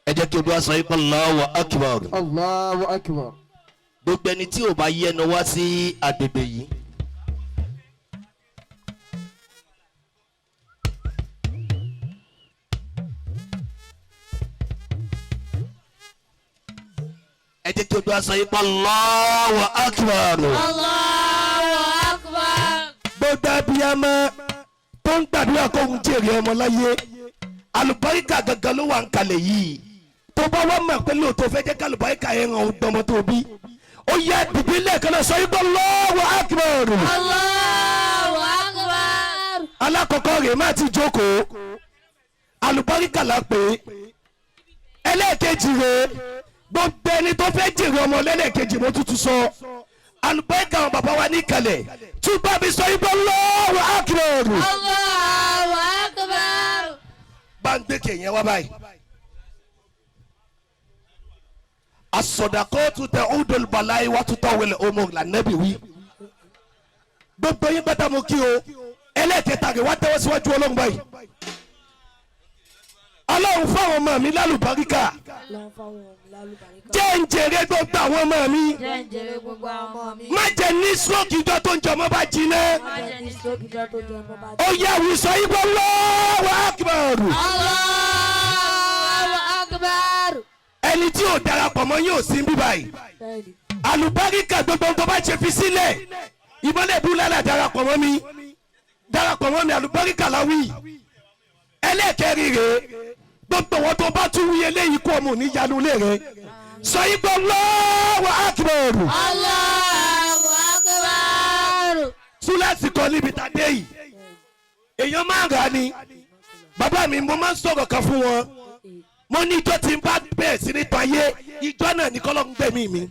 ẹ jẹ́ kí Olúwa sọ yìí pé Allahu Akbar. Allahu Akbar. gbogbo ẹni tí ò bá yẹnu wá sí agbègbè yìí. ẹ jẹ́ kí Olúwa sọ yìí pé Allahu Akbar. Allahu Akbar. gbogbo abiyamọ tó ń gbàdúrà kó ń jèrè ọmọ láyé alùbáríkà gangan ló wà ń kalẹ̀ yìí tó bá wà mọ̀ pé lóòótọ́ fẹ́ jẹ́ ká alùbáríkà yẹn hàn ọmọ tó bí ó yẹ bìbí lẹ́ẹ̀kan náà sọ yìí pé Allahu Akbar. Allahu Akbar. alákọ̀ọ́kọ́ rẹ̀ má ti jókòó alùbáríkà la pè é ẹlẹ́ẹ̀kejì rẹ̀ gbogbo ẹni tó fẹ́ jèrè ọmọ lẹ́lẹ́ẹ̀kejì mo tútù sọ alùbáríkà àwọn bàbá wa ní kalẹ̀ tún bá mi sọ yìí pé Allahu Akbar. Allahu Akbar. bá ń gbé kèèyàn wá báyìí. as-sadaqatu ta'udul bala'i wa tutawwil umur lànàbì wí. gbogbo yín gbọ́dọ̀ mú kí o ẹlẹ́ẹ̀kẹta rẹ̀ wá tẹ́wọ́ síwájú ọlọ́run báyìí. ọlọ́run fáwọn ọmọ mi lálùbáríkà jẹ́ ń jèrè gbogbo àwọn ọmọ mi Jẹ́ ń jèrè gbogbo àwọn ọmọ mi. má jẹ́ ní stroke ìjọ tó ń jẹ ọmọ bá jiná. Má jẹ́ ní stroke ìjọ tó jẹ ọmọ bá ó yẹ àwùsọ yìí pé Allahu Akbar. Allahu Akbar. ẹni tí ò darapọ̀ mọ́ yóò sí bí báyìí. alùbáríkà gbogbo tó bá ṣe fi sílẹ̀ ìmọ̀lẹ̀ búlálà darapọ̀ mọ́ mi alùbáríkà láwí. ẹlẹ́ẹ̀kẹ́rì rèé gbogbo wọn tó bá tún wí eléyìí kó ọmọ oníyanu lé rẹ sọ yìí pé Allahu Akbar. Allahu Akbar. súlẹ̀sì kan níbi tàdé yìí èèyàn máa ń rà ni bàbá mi mo máa ń sọ̀rọ̀ kan fún wọn mo ní ìjọ tí n bá bẹ̀rẹ̀ sí ní tayé ìjọ náà ní kọ́lọ́ ń gbẹ̀mí mi